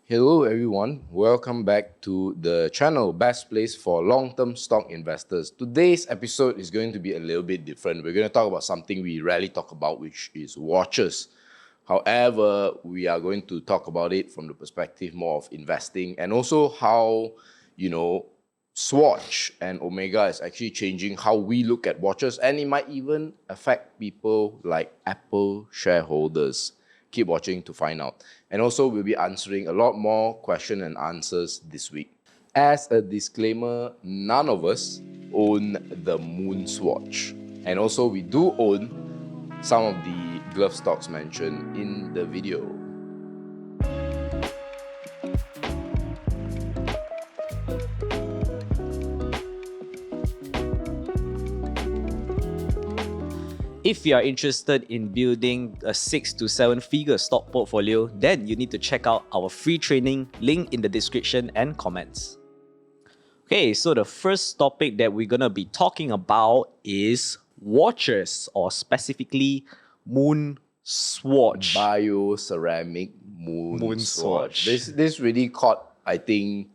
Hello everyone, welcome back to the channel Best Place for Long-Term Stock Investors. Today's episode is going to be a little bit different. We're going to talk about something we rarely talk about, which is watches. However, we are going to talk about it from the perspective more of investing and also how, Swatch and Omega is actually changing how we look at watches, and it might even affect people like Apple shareholders. Keep watching to find out. And also, we'll be answering a lot more questions and answers this week. As a disclaimer, none of us own the MoonSwatch. And also, we do own some of the glove stocks mentioned in the video. If you are interested in building a 6 to 7 figure stock portfolio, then you need to check out our free training, link in the description and comments. Okay, so the first topic that we're gonna be talking about is watches, or specifically MoonSwatch. Bio-ceramic MoonSwatch. This really caught, I think,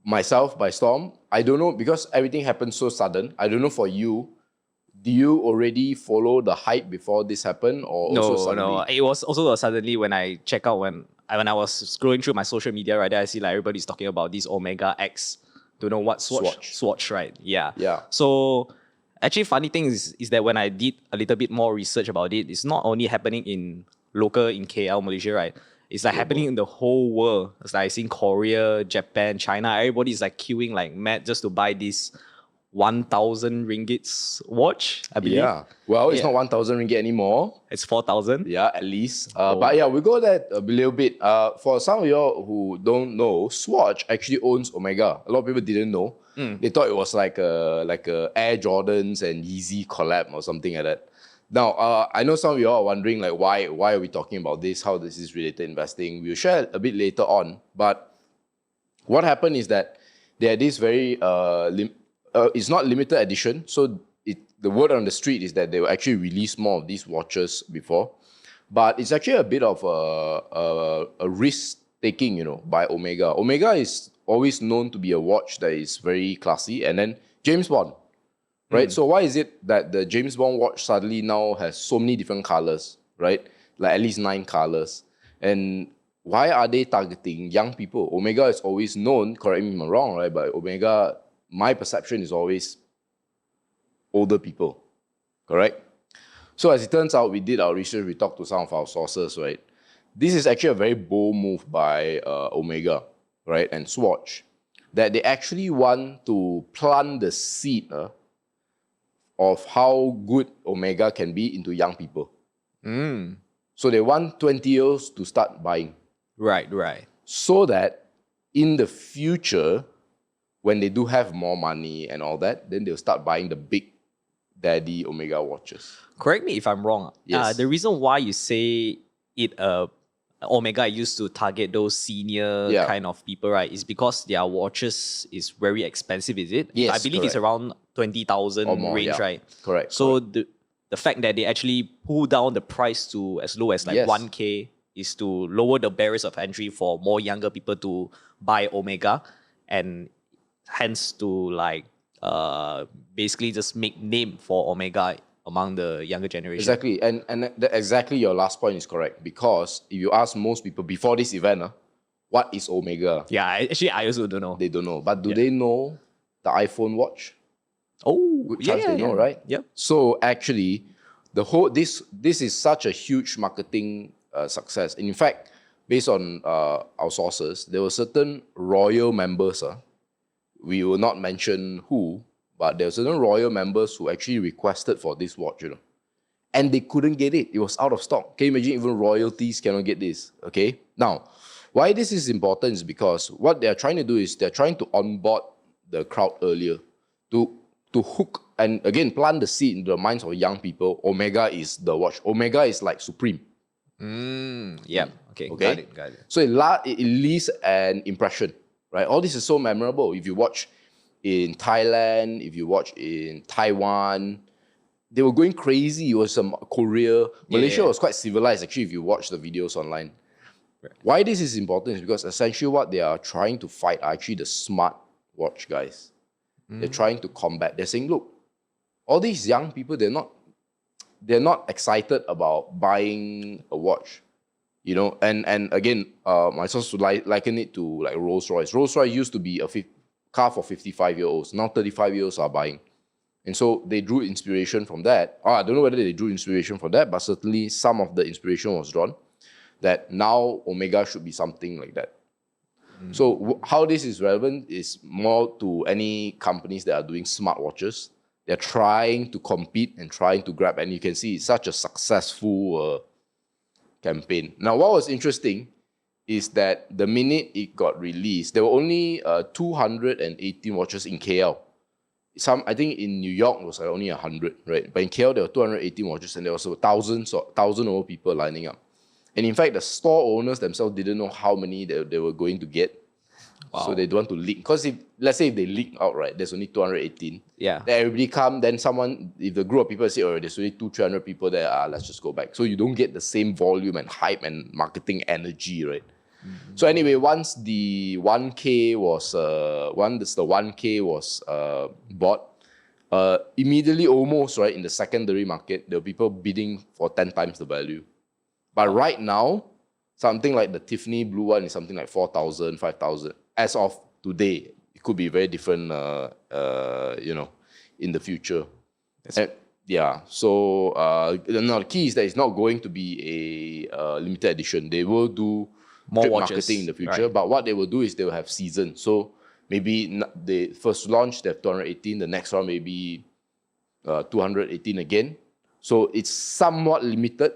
myself by storm. I don't know, because everything happened so sudden. I don't know for you. Do you already follow the hype before this happened, or also suddenly? No. It was also suddenly when I check out when I was scrolling through my social media, right there I see like everybody's talking about this Omega X. Don't know what Swatch, right? Yeah. So actually, funny thing is that when I did a little bit more research about it, it's not only happening in KL, Malaysia, right? It's like happening in the whole world. It's like in Korea, Japan, China. Everybody's like queuing like mad just to buy this 1,000 ringgit watch, I believe. Yeah. Well, it's not 1,000 ringgit anymore. It's 4,000. Yeah, at least. But yeah, we go there a little bit. For some of y'all who don't know, Swatch actually owns Omega. A lot of people didn't know. They thought it was like a Air Jordans and Yeezy collab or something like that. Now, I know some of y'all are wondering like why are we talking about this? How this is related to investing? We'll share a bit later on. But what happened is that they had this very it's not limited edition, so the word on the street is that they will actually release more of these watches before, but it's actually a bit of a risk taking, by Omega. Omega is always known to be a watch that is very classy, and then James Bond, right? So why is it that the James Bond watch suddenly now has so many different colors, right? Like at least 9 colors, and why are they targeting young people? Omega is always known, correct me if I'm wrong, right? But Omega, my perception is always older people, correct? So as it turns out, we did our research, we talked to some of our sources, right? This is actually a very bold move by Omega, right, and Swatch, that they actually want to plant the seed of how good Omega can be into young people. So they want 20-year-olds to start buying. Right. So that in the future, when they do have more money and all that, then they'll start buying the big daddy Omega watches. Correct me if I'm wrong. Yes. The reason why you say it Omega used to target those senior kind of people, right, is because their watches is very expensive, is it? Yes, I believe it's around 20,000 range, right? Correct. So the fact that they actually pull down the price to as low as like 1K is to lower the barriers of entry for more younger people to buy Omega, and hence to like basically just make name for Omega among the younger generation. Exactly, and exactly your last point is correct, because if you ask most people before this event, what is Omega? Yeah, actually I also don't know. They don't know, but do they know the iPhone watch? Oh, good chance they know, right? Yep. So actually, the whole this is such a huge marketing success. In fact, based on our sources, there were certain royal members. We will not mention who, but there were certain royal members who actually requested for this watch, and they couldn't get it. It was out of stock. Can you imagine even royalties cannot get this? Okay. Now, why this is important is because what they're trying to do is they're trying to onboard the crowd earlier to hook and again plant the seed in the minds of young people. Omega is the watch. Omega is like supreme. Yeah. Okay. Got it. So it leaves an impression, right? All this is so memorable. If you watch in Thailand, if you watch in Taiwan, they were going crazy. It was some Korea. Malaysia was quite civilized, actually, if you watch the videos online. Why this is important is because essentially what they are trying to fight are actually the smart watch guys. They're trying to combat. They're saying, look, all these young people, they're not excited about buying a watch, you know. And again, I supposed to liken it to like Rolls Royce. Rolls Royce used to be a car for 55-year-olds. Now 35-year-olds are buying. And so they drew inspiration from that. I don't know whether they drew inspiration from that, but certainly some of the inspiration was drawn that now Omega should be something like that. So how this is relevant is more to any companies that are doing smartwatches. They're trying to compete and trying to grab, and you can see it's such a successful campaign. Now, what was interesting is that the minute it got released, there were only 218 watches in KL. I think in New York it was like only 100, right? But in KL there were 218 watches, and there was thousands over people lining up. And in fact, the store owners themselves didn't know how many they were going to get. Wow. So they don't want to leak. Because let's say if they leak out, right, there's only 218. Yeah. Then everybody come, then if the group of people say, oh, there's only 200-300 people there, let's just go back. So you don't get the same volume and hype and marketing energy, right? So anyway, once the 1K was bought, immediately almost, right, in the secondary market, there were people bidding for 10 times the value. But right now, something like the Tiffany blue one is something like 4,000, 5,000. As of today, it could be very different, you know, in the future. Yeah. So now the key is that it's not going to be a limited edition. They will do more marketing in the future, right. But what they will do is they will have seasons. So maybe they first launch, they have 218. The next one maybe 218 again. So it's somewhat limited,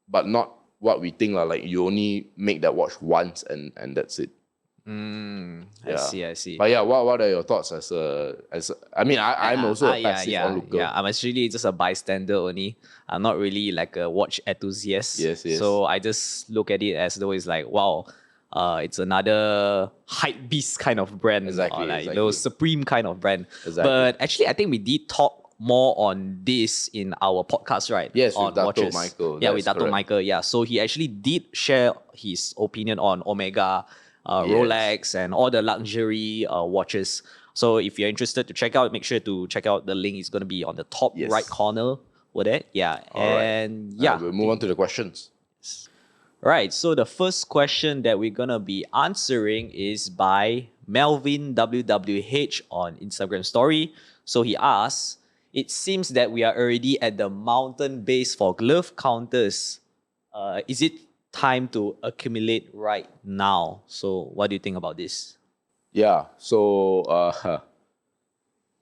but not what we think like you only make that watch once and that's it. I see. But yeah, what are your thoughts I'm also a passive onlooker. Yeah, I'm actually just a bystander only. I'm not really like a watch enthusiast. Yes. So I just look at it as though it's like, wow, it's another hype beast kind of brand. Exactly. Those supreme kind of brand. Exactly. But actually, I think we did talk more on this in our podcast, right? Yes, on with Dato' watches. Michael. Yeah, with Dato' Michael. Yeah, so he actually did share his opinion on Omega, Rolex, and all the luxury watches. So if you're interested to check out, make sure to check out the link. Is going to be on the top right corner over there. Yeah, we'll move on to the questions. Right, so the first question that we're going to be answering is by Melvin WWH on Instagram story. So he asks, it seems that we are already at the mountain base for glove counters. Is it time to accumulate right now? So what do you think about this? Yeah, so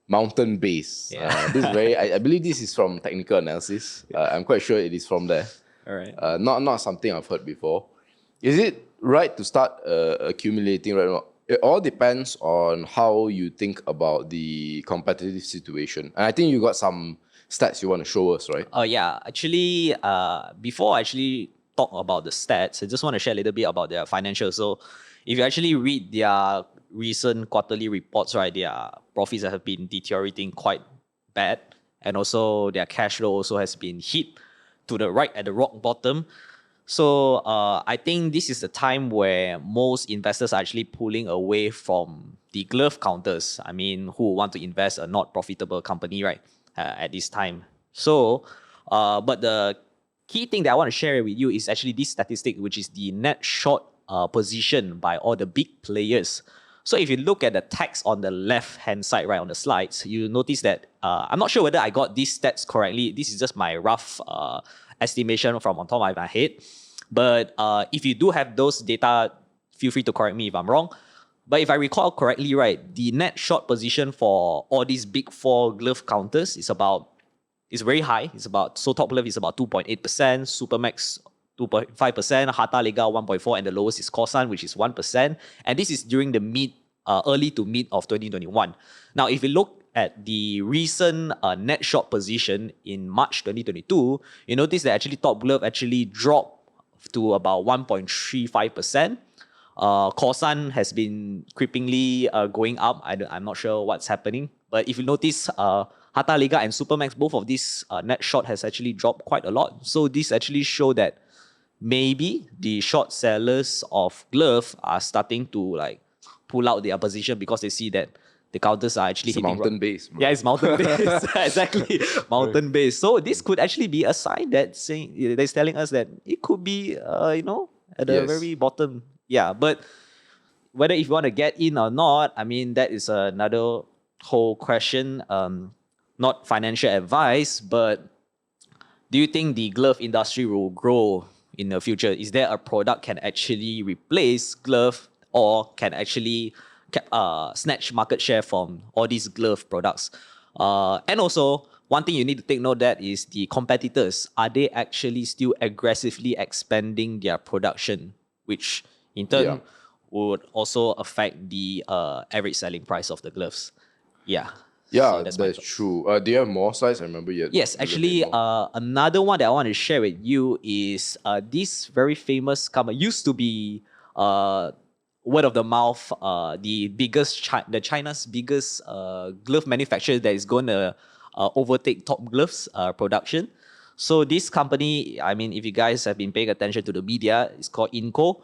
mountain base. Yeah. This is I believe this is from technical analysis. I'm quite sure it is from there. All right. Not something I've heard before. Is it right to start accumulating right now? It all depends on how you think about the competitive situation. And I think you got some stats you want to show us, right? Yeah. Actually, before I actually talk about the stats, I just want to share a little bit about their financials. So if you actually read their recent quarterly reports, right, their profits have been deteriorating quite bad. And also their cash flow also has been hit to the right at the rock bottom. So I think this is the time where most investors are actually pulling away from the glove counters. I mean, who want to invest a not profitable company, right, at this time. So, but the key thing that I want to share with you is actually this statistic, which is the net short position by all the big players. So if you look at the text on the left-hand side, right, on the slides, you notice that, I'm not sure whether I got these stats correctly. This is just my rough estimation from on top of my head. But if you do have those data, feel free to correct me if I'm wrong. But if I recall correctly, right, the net short position for all these big four glove counters is very high. So Top Glove is about 2.8%, Supermax 2.5%, Hata Lega 1.4%, and the lowest is Corsan, which is 1%. And this is during the early to mid of 2021. Now, if you look at the recent net short position in March 2022, you notice that actually Top Glove actually dropped to about 1.35%. Corsan has been creepingly going up. I'm not sure what's happening. But if you notice, Hata Lega and Supermax, both of these net short has actually dropped quite a lot. So this actually show that maybe the short sellers of glove are starting to like pull out their position because they see that the counters are actually hitting mountain base. Yeah, it's mountain base. Exactly, mountain base. So this could actually be a sign that's telling us that it could be, at the very bottom. Yeah, but whether if you want to get in or not, I mean, that is another whole question. Not financial advice, but do you think the glove industry will grow in the future? Is there a product can actually replace glove or can actually snatch market share from all these glove products? And also, one thing you need to take note that is the competitors. Are they actually still aggressively expanding their production, which in turn would also affect the average selling price of the gloves? Yeah. Yeah, so that's true. Do you have more slides? I remember you. Yes, actually, another one that I want to share with you is this very famous company used to be word of the mouth, the China's biggest glove manufacturer that is going to overtake Top Gloves production. So this company, I mean, if you guys have been paying attention to the media, it's called Inco.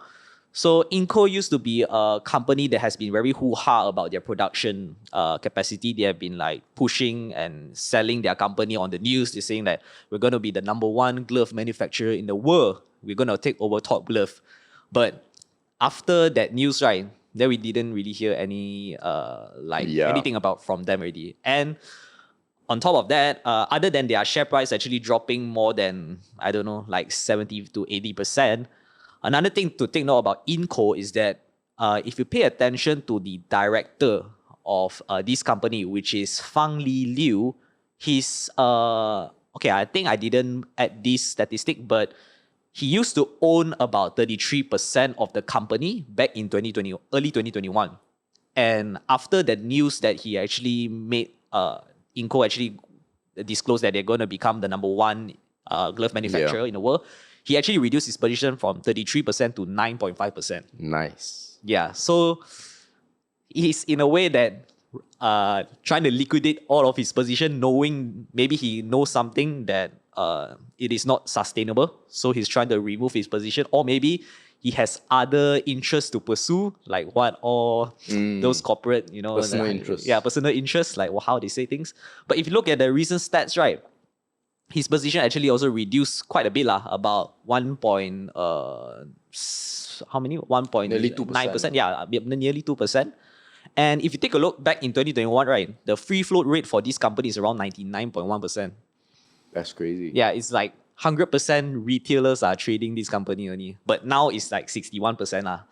So Inco used to be a company that has been very hoo-ha about their production capacity. They have been like pushing and selling their company on the news. They're saying that we're going to be the number 1 glove manufacturer in the world. We're going to take over Top Glove. But after that news, right, then we didn't really hear any anything about from them already. And on top of that, other than their share price actually dropping more than, I don't know, like 70 to 80%, another thing to take note about Inco is that if you pay attention to the director of this company, which is Fang Li Liu, he's, I think I didn't add this statistic, but he used to own about 33% of the company back in early 2021. And after the news that he actually made, Inco actually disclosed that they're going to become the number 1 glove manufacturer in the world, he actually reduced his position from 33% to 9.5%. Nice. Yeah, so he's in a way that trying to liquidate all of his position, knowing maybe he knows something that it is not sustainable. So he's trying to remove his position, or maybe he has other interests to pursue, like what all those corporate, personal interests. Yeah, personal interests, like how they say things. But if you look at the recent stats, right, his position actually also reduced quite a bit, about 1.9%. Nearly 2%. Yeah, nearly 2%. And if you take a look back in 2021, right, the free float rate for this company is around 99.1%. That's crazy. Yeah, it's like 100% retailers are trading this company only. But now it's like 61%.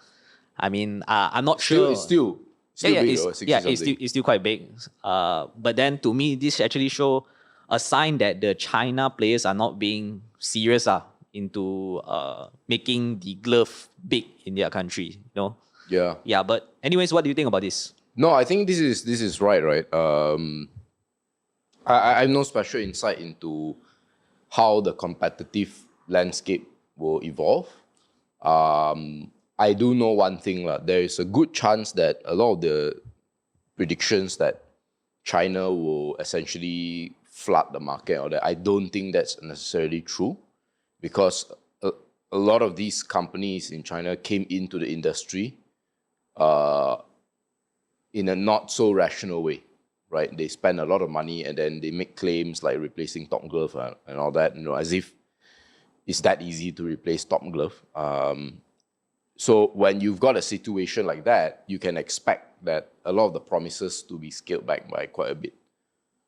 I mean, I'm not sure. It's still big. It's still quite big. But then to me, this actually shows a sign that the China players are not being serious into making the glove big in their country. Yeah. Yeah, but anyways, what do you think about this? No, I think this is right. I have no special insight into how the competitive landscape will evolve. I do know one thing. There is a good chance that a lot of the predictions that China will essentially flood the market, or that I don't think that's necessarily true, because a lot of these companies in China came into the industry in a not so rational way, right? They spend a lot of money and then they make claims like replacing Top Glove and all that, as if it's that easy to replace Top Glove. So when you've got a situation like that, you can expect that a lot of the promises to be scaled back by quite a bit.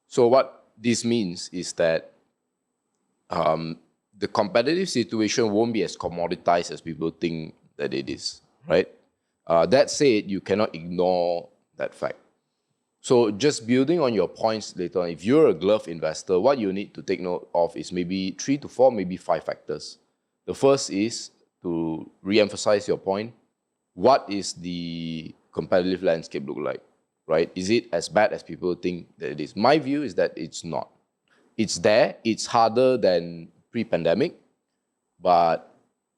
So what this means is that the competitive situation won't be as commoditized as people think that it is, right? That said, you cannot ignore that fact. So just building on your points later on, if you're a glove investor, what you need to take note of is maybe 3 to 4, maybe 5 factors. The first is, to re-emphasize your point, what is the competitive landscape look like, right? Is it as bad as people think that it is? My view is that it's not. It's there. It's harder than pre-pandemic, but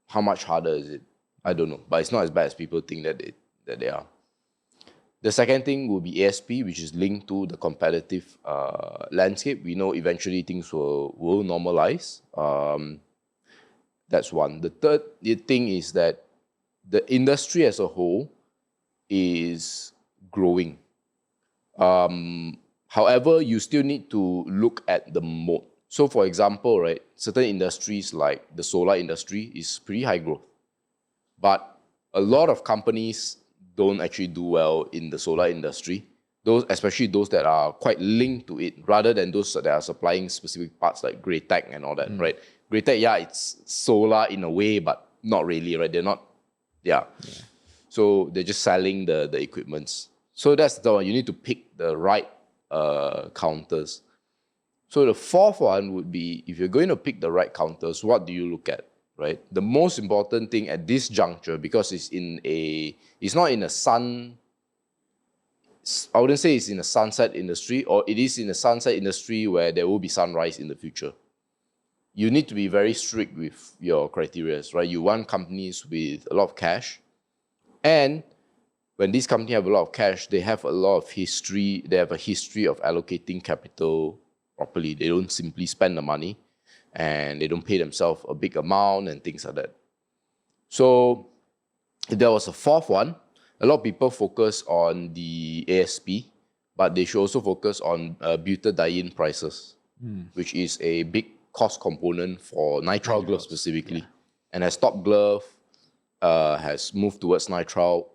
how much harder is it? I don't know. But it's not as bad as people think that they are. The second thing will be ASP, which is linked to the competitive landscape. We know eventually things will normalize. That's one. The third thing is that the industry as a whole is growing. However, you still need to look at the mode. So for example, right, certain industries like the solar industry is pretty high growth. But a lot of companies don't actually do well in the solar industry, especially those that are quite linked to it, rather than those that are supplying specific parts like grey tech and all that, right? Grey tech, yeah, it's solar in a way, but not really, right? They're not, yeah. So they're just selling the equipments. So that's the one. You need to pick the right counters. So the fourth one would be, if you're going to pick the right counters, what do you look at, right? The most important thing at this juncture, because it's not in a I wouldn't say it's in a sunset industry, or it is in a sunset industry where there will be sunrise in the future. You need to be very strict with your criteria, right? You want companies with a lot of cash. And when these companies have a lot of cash, they have a lot of history. They have a history of allocating capital properly. They don't simply spend the money, and they don't pay themselves a big amount and things like that. So if there was a fourth one, a lot of people focus on the ASP, but they should also focus on butadiene prices, which is a big cost component for nitrile gloves specifically. Yeah. And as Top Glove has moved towards nitrile,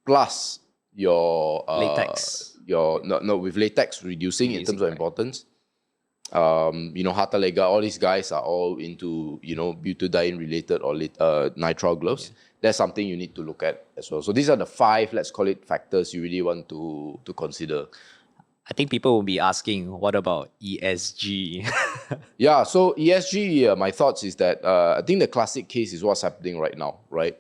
plus your latex, with latex reducing in terms of importance. Hatalega, all these guys are all into butadiene related or nitrile gloves. Yeah. That's something you need to look at as well. So these are the 5, let's call it, factors you really want to consider. I think people will be asking, what about ESG? Yeah, so ESG, my thoughts is that I think the classic case is what's happening right now, right?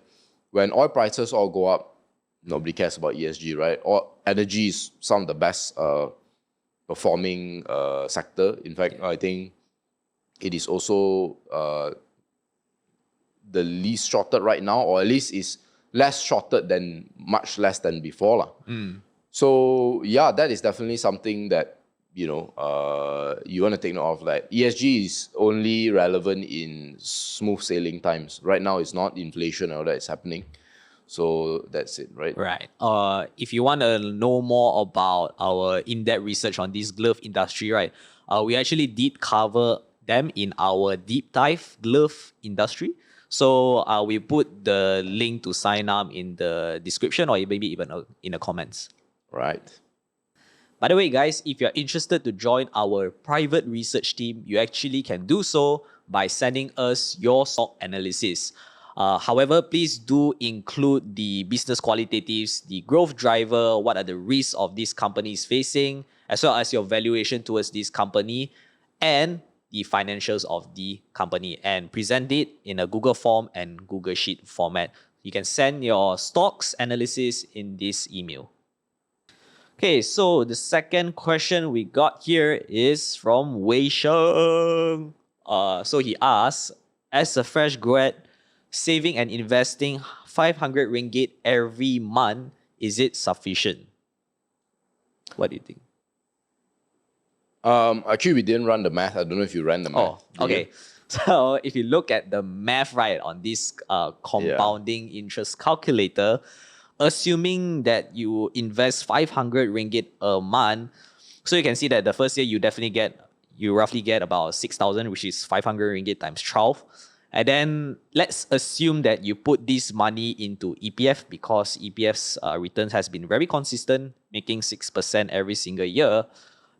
When oil prices all go up, nobody cares about ESG, right? Or energy is some of the best performing sector. In fact, I think it is also the least shorted right now, or at least is less shorted than, much less than before. So yeah, that is definitely something that you want to take note of. Like ESG is only relevant in smooth sailing times. Right now, it's not inflation or that is happening. So that's it, right? Right. If you want to know more about our in-depth research on this glove industry, right, we actually did cover them in our deep dive glove industry. So we put the link to sign up in the description, or maybe even in the comments. Right. By the way, guys, if you're interested to join our private research team, you actually can do so by sending us your stock analysis. However, please do include the business qualitatives, the growth driver, what are the risks of this company is facing, as well as your valuation towards this company, and the financials of the company, and present it in a Google form and Google Sheet format. You can send your stocks analysis in this email. Okay, so the second question we got here is from Wei Sheng. So he asks, as a fresh grad, saving and investing 500 ringgit every month, is it sufficient? What do you think? Actually, we didn't run the math. I don't know if you ran the math. Oh, okay. So if you look at the math, right, on this compounding interest calculator, assuming that you invest 500 ringgit a month, so you can see that the first year you roughly get about 6,000, which is 500 ringgit times 12. And then let's assume that you put this money into EPF, because EPF's returns has been very consistent, making 6% every single year.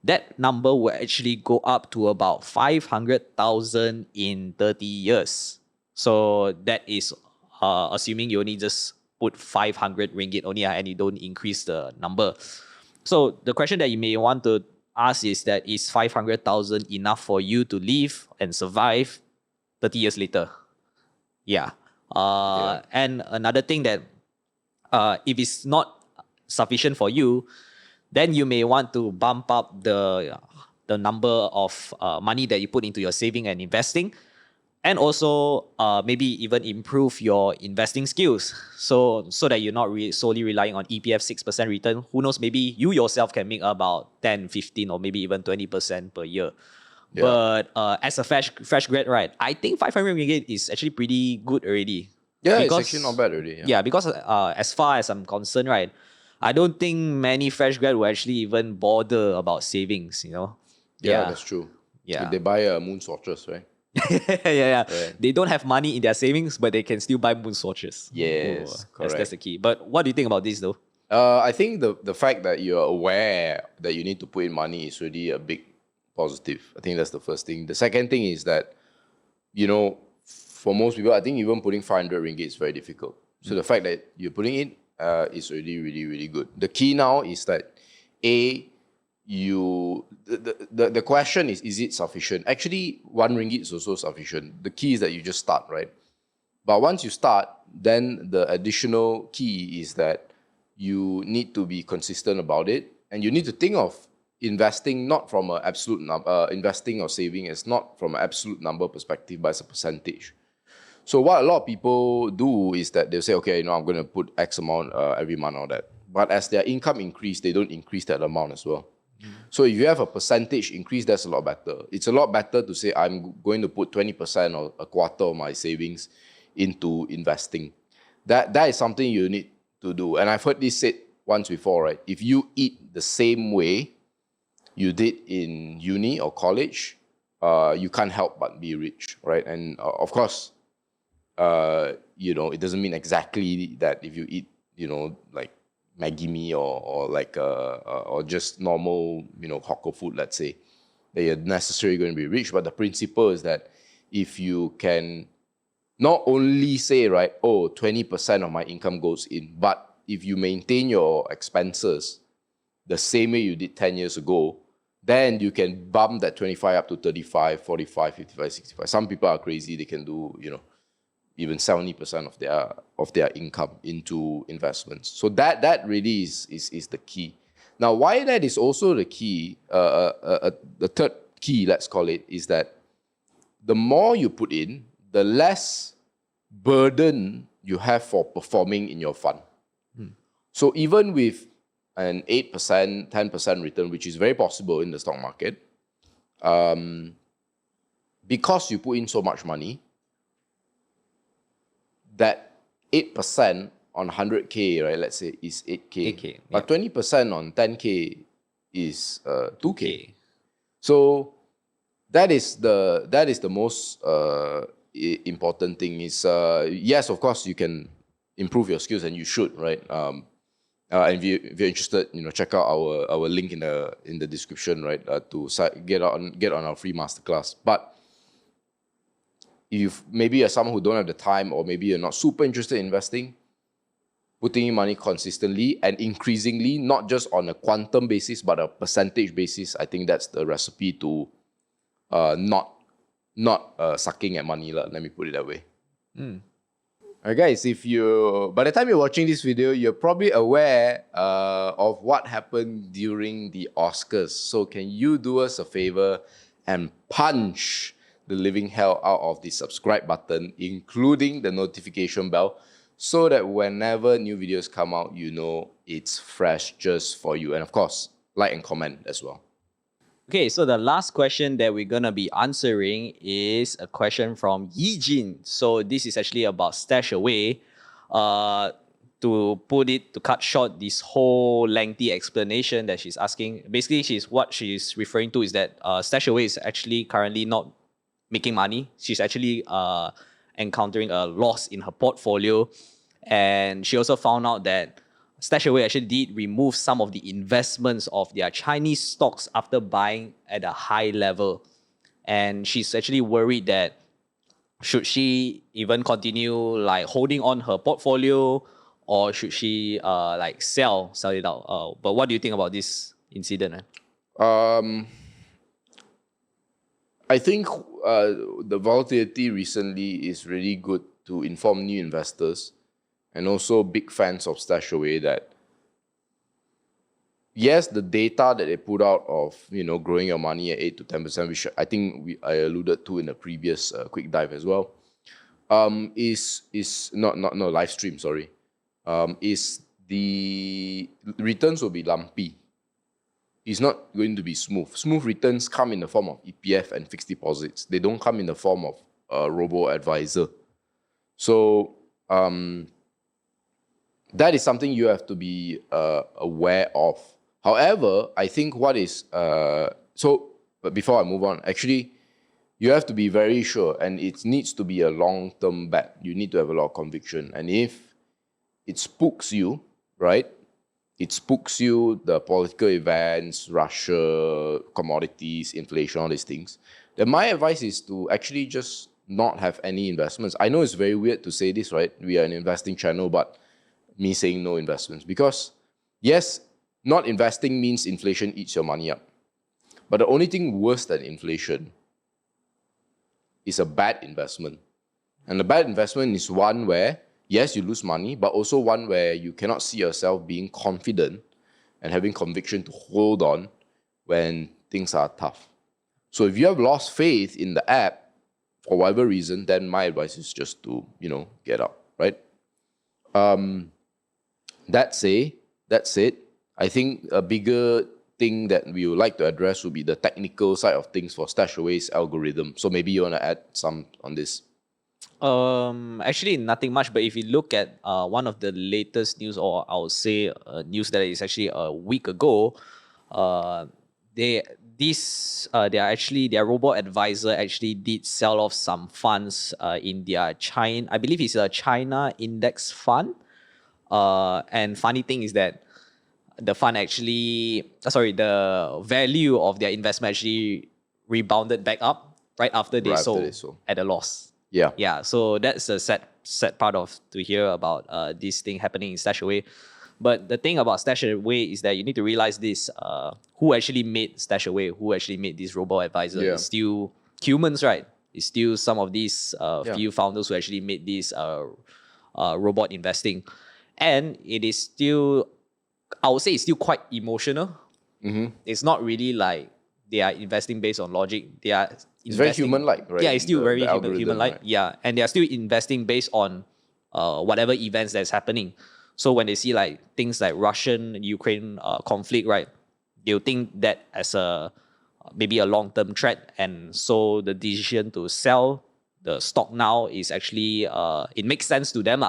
That number will actually go up to about 500,000 in 30 years. So that is assuming you only just put 500 ringgit only, and you don't increase the number. So the question that you may want to ask is that, is 500,000 enough for you to live and survive 30 years later? Yeah. And another thing that if it's not sufficient for you, then you may want to bump up the number of money that you put into your saving and investing, and also maybe even improve your investing skills, so that you're not solely relying on EPF 6% return. Who knows, maybe you yourself can make about 10, 15, or maybe even 20% per year. But as a fresh grad, right, I think 500 ringgit is actually pretty good already. Yeah, it's actually not bad already. Yeah, because as far as I'm concerned, right, I don't think many fresh grad will actually even bother about savings, you know? Yeah, that's true. Yeah. If they buy MoonSwatches, right? yeah. They don't have money in their savings, but they can still buy MoonSwatches. Yes, correct. That's the key. But what do you think about this, though? I think the fact that you're aware that you need to put in money is really a big positive. I think that's the first thing. The second thing is that, you know, for most people, I think even putting 500 ringgit is very difficult. So the fact that you're putting it is really, really, really good. The key now is that, the question is it sufficient? Actually, 1 ringgit is also sufficient. The key is that you just start, right? But once you start, then the additional key is that you need to be consistent about it, and you need to think of investing not from an absolute number, investing or saving is not from an absolute number perspective, but as a percentage. So what a lot of people do is that they'll say, okay, you know, I'm going to put X amount every month or that. But as their income increase, they don't increase that amount as well. So if you have a percentage increase, that's a lot better. It's a lot better to say I'm going to put 20% or a quarter of my savings into investing. That is something you need to do. And I've heard this said once before, right? If you eat the same way you did in uni or college, you can't help but be rich, right? And of course, you know, it doesn't mean exactly that if you eat, you know, like Maggi mee or like or just normal, you know, hawker food, let's say, that you're necessarily going to be rich. But the principle is that if you can not only say, right, oh, 20% of my income goes in, but if you maintain your expenses the same way you did 10 years ago, then you can bump that 25 up to 35, 45, 55, 65. Some people are crazy. They can do, you know, even 70% of their income into investments. So that really is the key. Now, why that is also the key, the third key, let's call it, is that the more you put in, the less burden you have for performing in your fund. So even with an 8%, 10% return, which is very possible in the stock market, because you put in so much money, that 8% on 100K, right, let's say, is 8K. 8K, but 20% on 10K is 2K. So that is the most important thing. Is yes, of course, you can improve your skills, and you should, right? And if you're interested, you know, check out our link in the description, right, to get on our free masterclass. But if maybe you're someone who don't have the time, or maybe you're not super interested in investing, putting in money consistently and increasingly, not just on a quantum basis, but a percentage basis, I think that's the recipe to not sucking at money. Let me put it that way. Alright guys, by the time you're watching this video, you're probably aware of what happened during the Oscars. So can you do us a favor and punch the living hell out of the subscribe button, including the notification bell, so that whenever new videos come out, you know it's fresh just for you. And of course, like and comment as well. Okay, so the last question that we're going to be answering is a question from Yijin. So this is actually about Stashaway. To cut short this whole lengthy explanation that she's asking, basically what she's referring to is that Stashaway is actually currently not making money. She's actually encountering a loss in her portfolio. And she also found out that Stashaway actually did remove some of the investments of their Chinese stocks after buying at a high level. And she's actually worried that should she even continue like holding on her portfolio, or should she like sell it out? But what do you think about this incident? I think the volatility recently is really good to inform new investors, and also big fans of Stashaway, that yes, the data that they put out of, you know, growing your money at 8 to 10%, which I think I alluded to in the previous quick dive as well, is not live stream, sorry, is the returns will be lumpy. is not going to be smooth. Smooth returns come in the form of EPF and fixed deposits. They don't come in the form of a robo-advisor. So that is something you have to be aware of. However, I think what is... but before I move on, actually, you have to be very sure, and it needs to be a long-term bet. You need to have a lot of conviction. And if it spooks you, right? It spooks you, the political events, Russia, commodities, inflation, all these things, then my advice is to actually just not have any investments. I know it's very weird to say this, right? We are an investing channel, but me saying no investments. Because, yes, not investing means inflation eats your money up. But the only thing worse than inflation is a bad investment. And a bad investment is one where, yes, you lose money, but also one where you cannot see yourself being confident and having conviction to hold on when things are tough. So if you have lost faith in the app, for whatever reason, then my advice is just to, get out, right? That said, I think a bigger thing that we would like to address would be the technical side of things for Stashaway's algorithm. So maybe you want to add some on this. Actually, nothing much. But if you look at one of the latest news, or I would say news that is actually a week ago, their robot advisor actually did sell off some funds in their China. I believe it's a China index fund. And funny thing is that the fund actually, the value of their investment actually rebounded back up right after they sold at a loss. Yeah. So that's a sad part to hear about this thing happening in Stashaway. But the thing about Stashaway is that you need to realize this: who actually made Stashaway, who actually made this robo-advisor, is still humans, right? It's still some of these few founders who actually made this robot investing, and it is still, I would say, it's still quite emotional. It's not really like they are investing based on logic. It's very human-like, right? Yeah, it's still very human-like. Right? Yeah, and they are still investing based on whatever events that's happening. So when they see like things like Russian-Ukraine conflict, right, they'll think that as maybe a long-term threat, and so the decision to sell the stock now is actually it makes sense to them,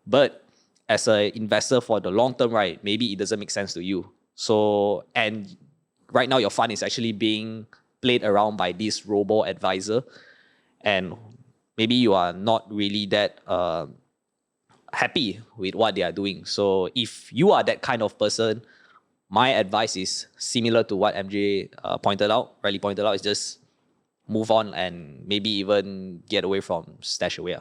but as an investor for the long term, right, maybe it doesn't make sense to you. So, and right now your fund is actually being played around by this robo-advisor, and maybe you are not really that happy with what they are doing. So if you are that kind of person, my advice is similar to what MJ Riley pointed out, is just move on and maybe even get away from Stashaway.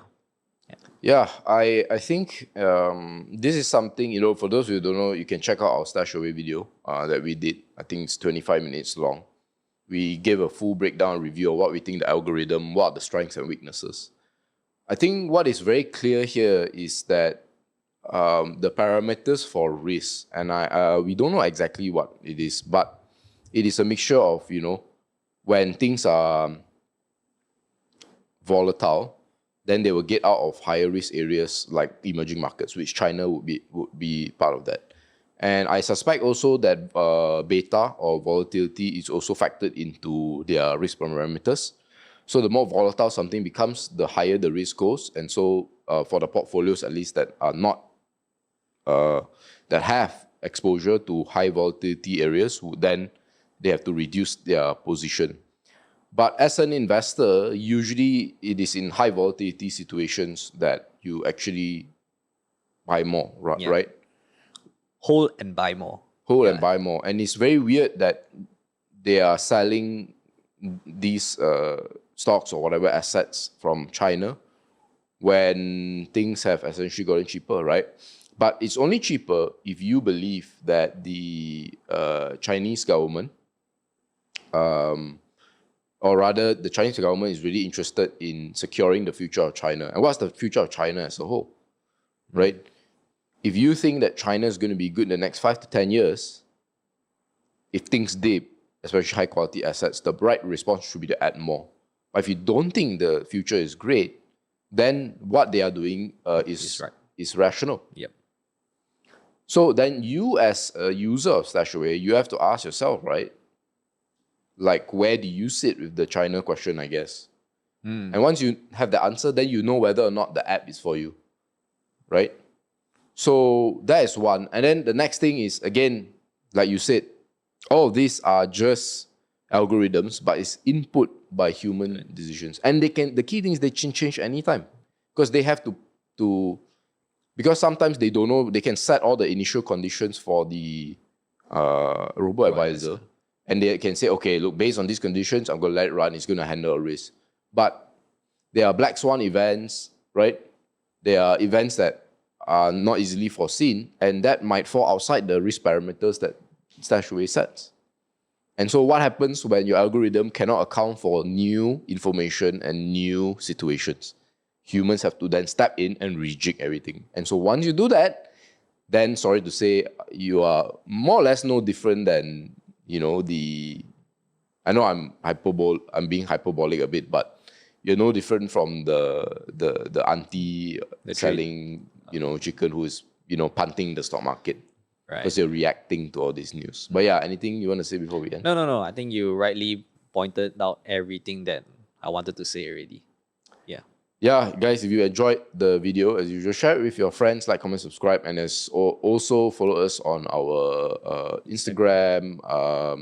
Yeah, I think this is something, for those who don't know, you can check out our Stashaway video that we did. I think it's 25 minutes long. We gave a full breakdown review of what we think the algorithm, what are the strengths and weaknesses. I think what is very clear here is that the parameters for risk, and we don't know exactly what it is, but it is a mixture of, when things are volatile, then they will get out of higher risk areas like emerging markets, which China would be part of that. And I suspect also that beta or volatility is also factored into their risk parameters. So the more volatile something becomes, the higher the risk goes. And so for the portfolios, at least that are not, that have exposure to high volatility areas, then they have to reduce their position. But as an investor, usually it is in high volatility situations that you actually buy more, right? Hold and buy more. And buy more. And it's very weird that they are selling these stocks or whatever assets from China when things have essentially gotten cheaper, right? But it's only cheaper if you believe that the Chinese government, or rather the Chinese government is really interested in securing the future of China. And what's the future of China as a whole, right? If you think that China is going to be good in the next 5 to 10 years, if things dip, especially high quality assets, the right response should be to add more. But if you don't think the future is great, then what they are doing is rational. Yep. So then you as a user of Stashaway, you have to ask yourself, right? Like, where do you sit with the China question, I guess? And once you have the answer, then you know whether or not the app is for you, right? So that is one. And then the next thing is, again, like you said, all of these are just algorithms, but it's input by human decisions. And the key thing is they can change anytime because they have to because sometimes they don't know, they can set all the initial conditions for the robo-advisor. And they can say, okay, look, based on these conditions, I'm going to let it run. It's going to handle a risk. But there are black swan events, right? There are events that are not easily foreseen, and that might fall outside the risk parameters that Stashaway sets. And so what happens when your algorithm cannot account for new information and new situations? Humans have to then step in and rejig everything. And so once you do that, then sorry to say, you are more or less no different than, you know, I know I'm being hyperbolic a bit, but you're no different from the auntie selling, you know, chicken who is, you know, punting the stock market. Right. Because you're reacting to all this news. But yeah, anything you want to say before we end? No. I think you rightly pointed out everything that I wanted to say already. Yeah. Yeah, guys, if you enjoyed the video, as usual, share it with your friends, like, comment, subscribe, and also follow us on our Instagram,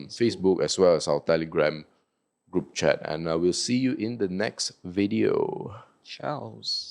Facebook, as well as our Telegram group chat. And we'll see you in the next video. Ciao.